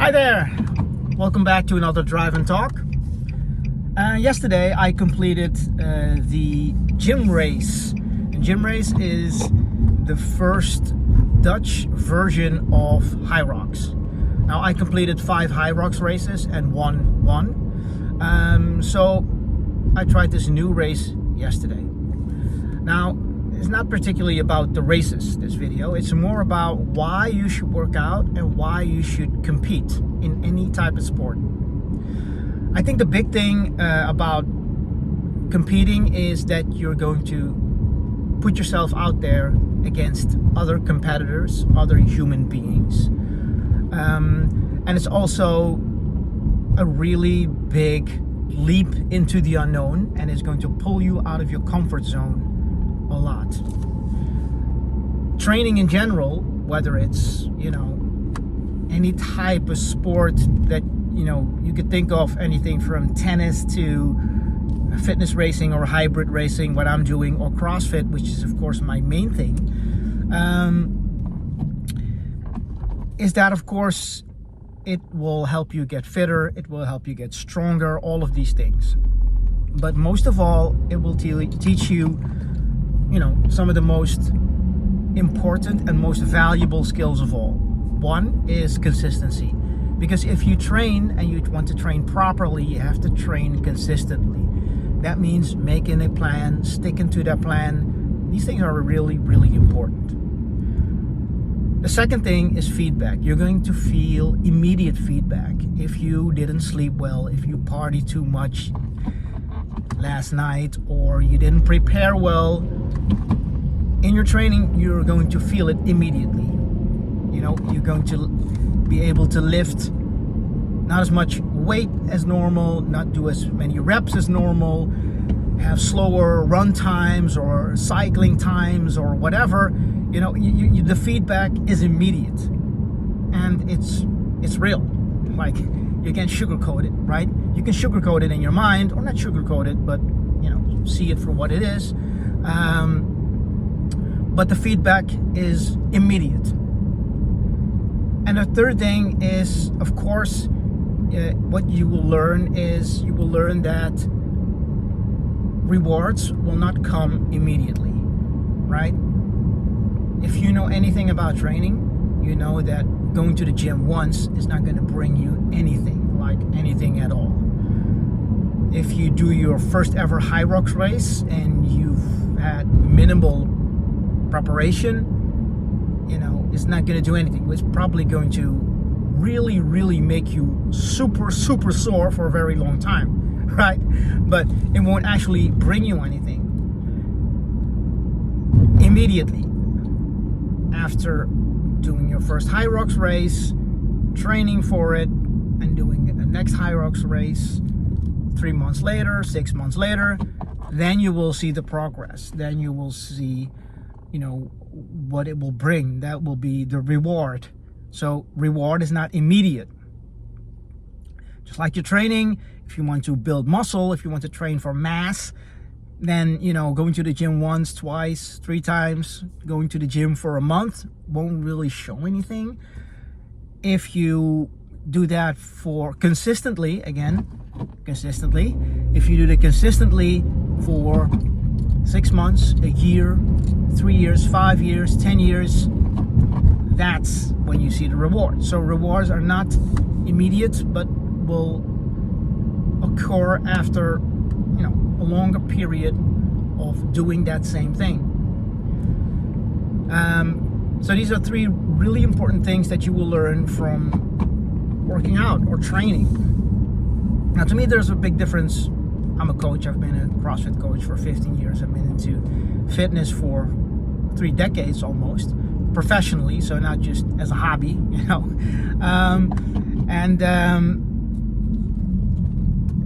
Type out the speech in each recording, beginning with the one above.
Hi there, welcome back to another Drive and Talk. Yesterday I completed the Gymrace. And Gymrace is the first Dutch version of Hyrox. Now I completed 5 Hyrox races and won. So I tried this new race yesterday. Now it's not particularly about the races, this video. It's more about why you should work out and why you should compete in any type of sport. I think the big thing about competing is that you're going to put yourself out there against other competitors, other human beings. And it's also a really big leap into the unknown, and it's going to pull you out of your comfort zone a lot. Training in general, whether it's, any type of sport that, you could think of, anything from tennis to fitness racing or hybrid racing, what I'm doing, or CrossFit, which is of course my main thing, is that of course it will help you get fitter, it will help you get stronger, all of these things. But most of all, it will teach you some of the most important and most valuable skills of all. One is consistency. Because if you train and you want to train properly, you have to train consistently. That means making a plan, sticking to that plan. These things are really, really important. The second thing is feedback. You're going to feel immediate feedback. If you didn't sleep well, if you partied too much last night, or you didn't prepare well in your training, you're going to feel it immediately. You're going to be able to lift not as much weight as normal, not do as many reps as normal, have slower run times or cycling times or whatever. The feedback is immediate, and it's real. Like, you can't sugarcoat it, right? You can sugarcoat it in your mind, or not sugarcoat it, but see it for what it is. But the feedback is immediate. And the third thing is, of course, what you will learn is that rewards will not come immediately, right? If you know anything about training, you know that going to the gym once is not going to bring you anything at all. If you do your first ever Hyrox race and you've had minimal preparation, it's not going to do anything. It's probably going to really, really make you super, super sore for a very long time, right? But it won't actually bring you anything. Immediately after doing your first Hyrox race, training for it, and doing the next Hyrox race 3 months later, 6 months later, then you will see the progress. Then you will see, what it will bring. That will be the reward. So reward is not immediate. Just like your training, if you want to build muscle, if you want to train for mass, then, going to the gym once, twice, 3 times, going to the gym for a month won't really show anything. If you do that for consistently, if you do it consistently for 6 months, a year, 3 years, 5 years, 10 years, that's when you see the reward. So rewards are not immediate, but will occur after, a longer period of doing that same thing. So these are 3 really important things that you will learn from working out or training. Now, to me, there's a big difference. I'm a coach. I've been a CrossFit coach for 15 years. I've been into fitness for 3 decades almost, professionally, so not just as a hobby,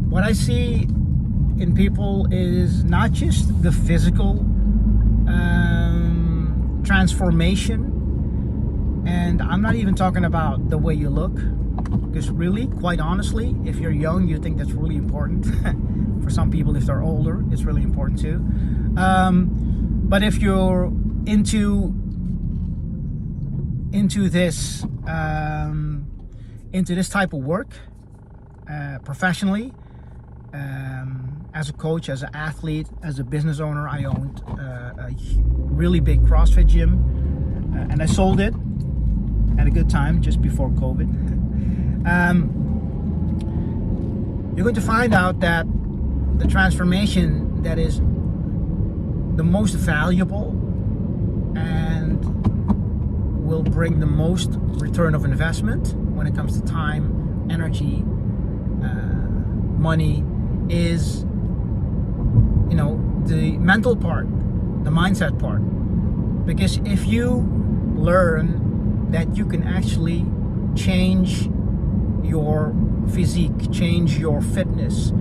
what I see in people is not just the physical transformation, and I'm not even talking about the way you look, because really, quite honestly, if you're young, you think that's really important. For some people, if they're older, it's really important too. But if you're into this into this type of work professionally, as a coach, as an athlete, as a business owner. I owned a really big CrossFit gym, and I sold it at a good time just before COVID. You're going to find out that the transformation that is the most valuable and will bring the most return of investment when it comes to time, energy, money is, the mental part, the mindset part. Because if you learn that you can actually change your physique, change your fitness,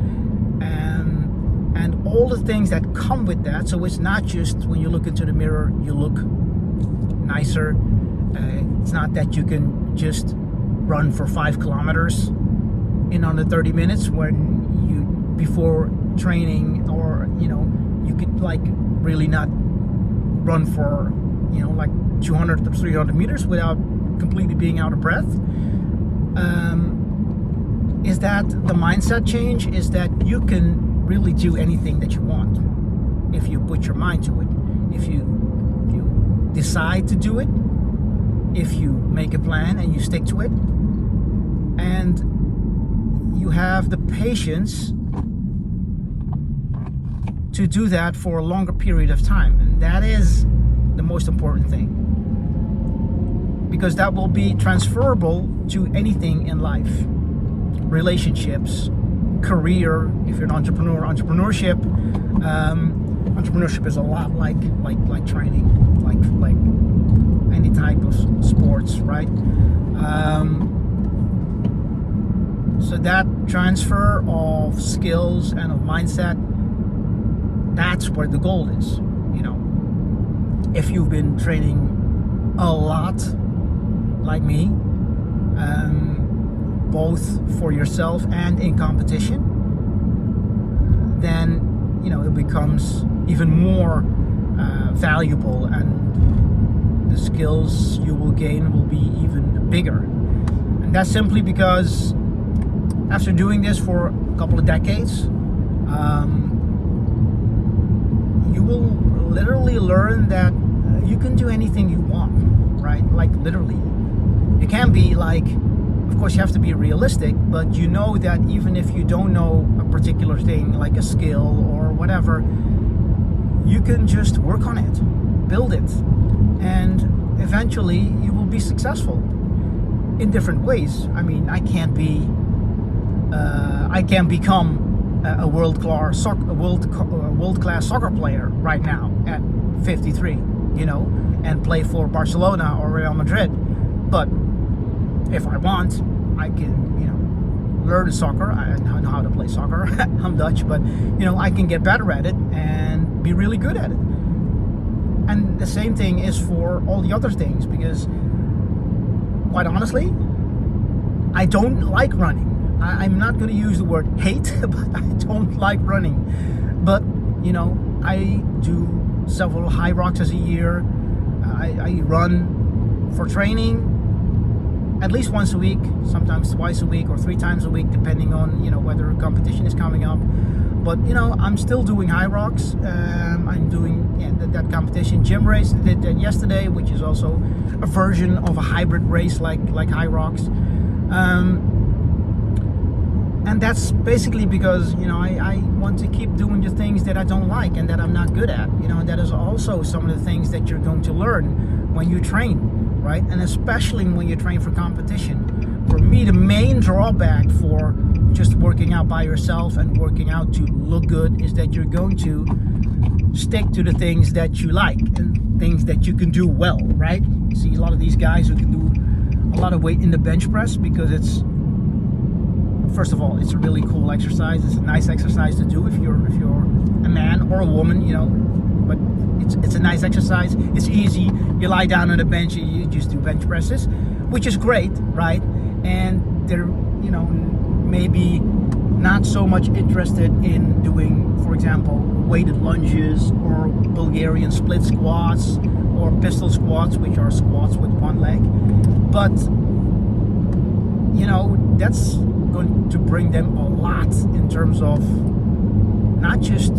and all the things that come with that. So it's not just when you look into the mirror, you look nicer. It's not that you can just run for 5 kilometers in under 30 minutes when you, before training, or, you could really not run for, 200 to 300 meters without completely being out of breath. Is that the mindset change? Is that you can really do anything that you want if you put your mind to it, if you decide to do it, if you make a plan and you stick to it, and you have the patience to do that for a longer period of time. And that is the most important thing, because that will be transferable to anything in life. Relationships, career, if you're an entrepreneur, entrepreneurship. Entrepreneurship is a lot like training, like any type of sports, right? So that transfer of skills and of mindset, that's where the goal is. If you've been training a lot, like me, both for yourself and in competition, then it becomes even more valuable, and the skills you will gain will be even bigger. And that's simply because after doing this for a couple of decades, you will literally learn that you can do anything you want, right? Like literally. It can be of course you have to be realistic, but you know that even if you don't know a particular thing, like a skill or whatever, you can just work on it, build it, and eventually you will be successful in different ways. I mean, I can't become a world-class soccer player right now at 53, and play for Barcelona or Real Madrid. But if I want, I can, learn soccer. I know how to play soccer. I'm Dutch, but I can get better at it and be really good at it. And the same thing is for all the other things, because quite honestly, I don't like running. I'm not going to use the word hate, but I don't like running. But I do several Hyrox a year. I run for training at least once a week, sometimes twice a week or 3 times a week, depending on whether a competition is coming up. But I'm still doing Hyrox. I'm doing that competition. Gymrace did that yesterday, which is also a version of a hybrid race like Hyrox. And that's basically because I want to keep doing the things that I don't like and that I'm not good at. And that is also some of the things that you're going to learn when you train, right? And especially when you train for competition. For me, the main drawback for just working out by yourself and working out to look good is that you're going to stick to the things that you like and things that you can do well, right? You see a lot of these guys who can do a lot of weight in the bench press because it's, first of all, it's a really cool exercise. It's a nice exercise to do if you're a man or a woman, but it's a nice exercise. It's easy. You lie down on the bench and you just do bench presses, which is great, right? And they're, maybe not so much interested in doing, for example, weighted lunges or Bulgarian split squats or pistol squats, which are squats with one leg. But that's going to bring them a lot in terms of not just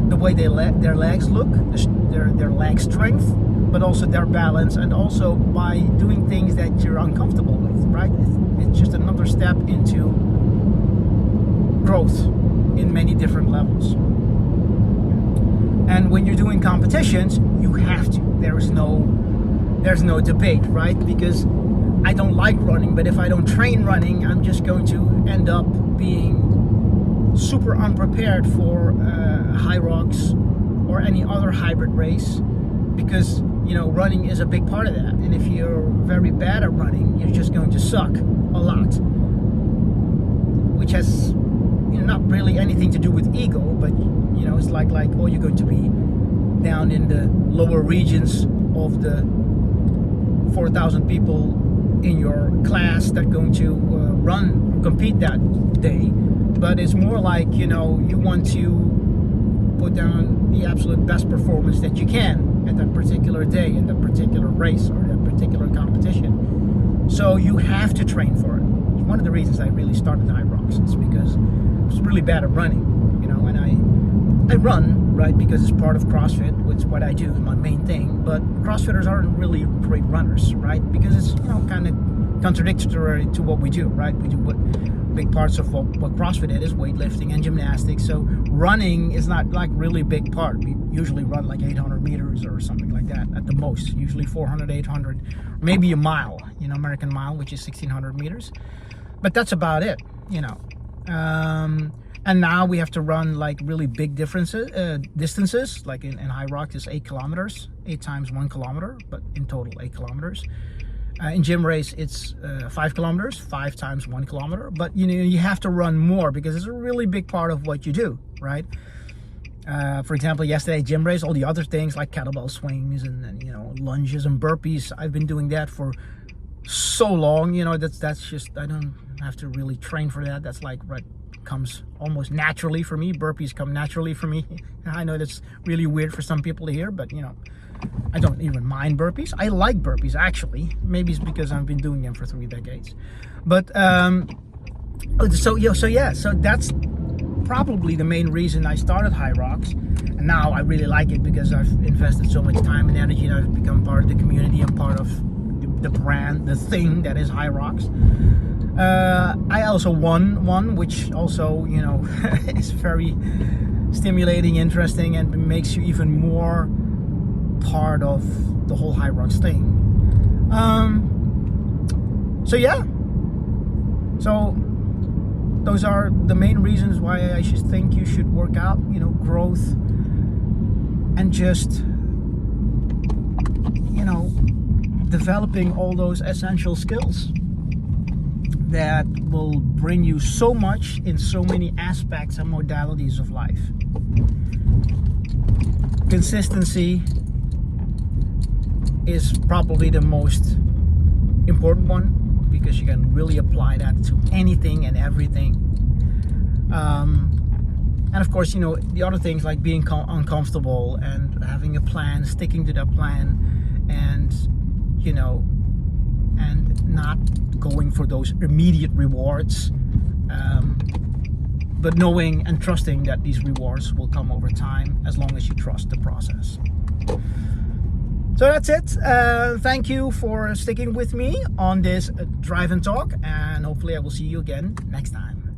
the way their legs look, their leg strength, but also their balance, and also by doing things that you're uncomfortable with, right? It's just another step into growth in many different levels. And when you're doing competitions, you have to. There's no debate, right? Because I don't like running, but if I don't train running, I'm just going to end up being super unprepared for Hyrox or any other hybrid race, because running is a big part of that. And if you're very bad at running, you're just going to suck a lot, which has not really anything to do with ego, but it's like oh, you're going to be down in the lower regions of the 4,000 people in your class that are going to run or compete that day. But it's more like you want to put down the absolute best performance that you can at that particular day, in that particular race or that particular competition. So you have to train for it. One of the reasons I really started Hyrox is because I was really bad at running, and I run, right, because it's part of CrossFit, which is what I do, is my main thing. But CrossFitters aren't really great runners, right, because it's kind of contradictory to what we do, right? We do big parts of what CrossFit is, weightlifting and gymnastics. So running is not like really big part. We usually run like 800 meters or something like that at the most, usually 400, 800, maybe a mile, American mile, which is 1,600 meters. But that's about it, and now we have to run like really big distances, like in Hyrox is 8 kilometers, 8 times 1 kilometer, but in total 8 kilometers. In Gymrace, it's 5 kilometers, 5 times 1 kilometer. But you have to run more because it's a really big part of what you do, right? For example, yesterday Gymrace, all the other things like kettlebell swings and lunges and burpees, I've been doing that for so long. That's just, I don't have to really train for that. That's like what comes almost naturally for me. Burpees come naturally for me. I know that's really weird for some people to hear, but I don't even mind burpees. I like burpees, actually. Maybe it's because I've been doing them for 3 decades. But so that's probably the main reason I started Hyrox. And now I really like it because I've invested so much time and energy, and I've become part of the community and part of the brand, the thing that is Hyrox. I also won one, which also is very stimulating, interesting, and makes you even more part of the whole Hyrox thing. So those are the main reasons why I should think you should work out. Growth, and just developing all those essential skills that will bring you so much in so many aspects and modalities of life. Consistency is probably the most important one, because you can really apply that to anything and everything. And of course, the other things like being uncomfortable and having a plan, sticking to that plan, and and not going for those immediate rewards, but knowing and trusting that these rewards will come over time, as long as you trust the process. So that's it. Thank you for sticking with me on this drive and talk, and hopefully I will see you again next time.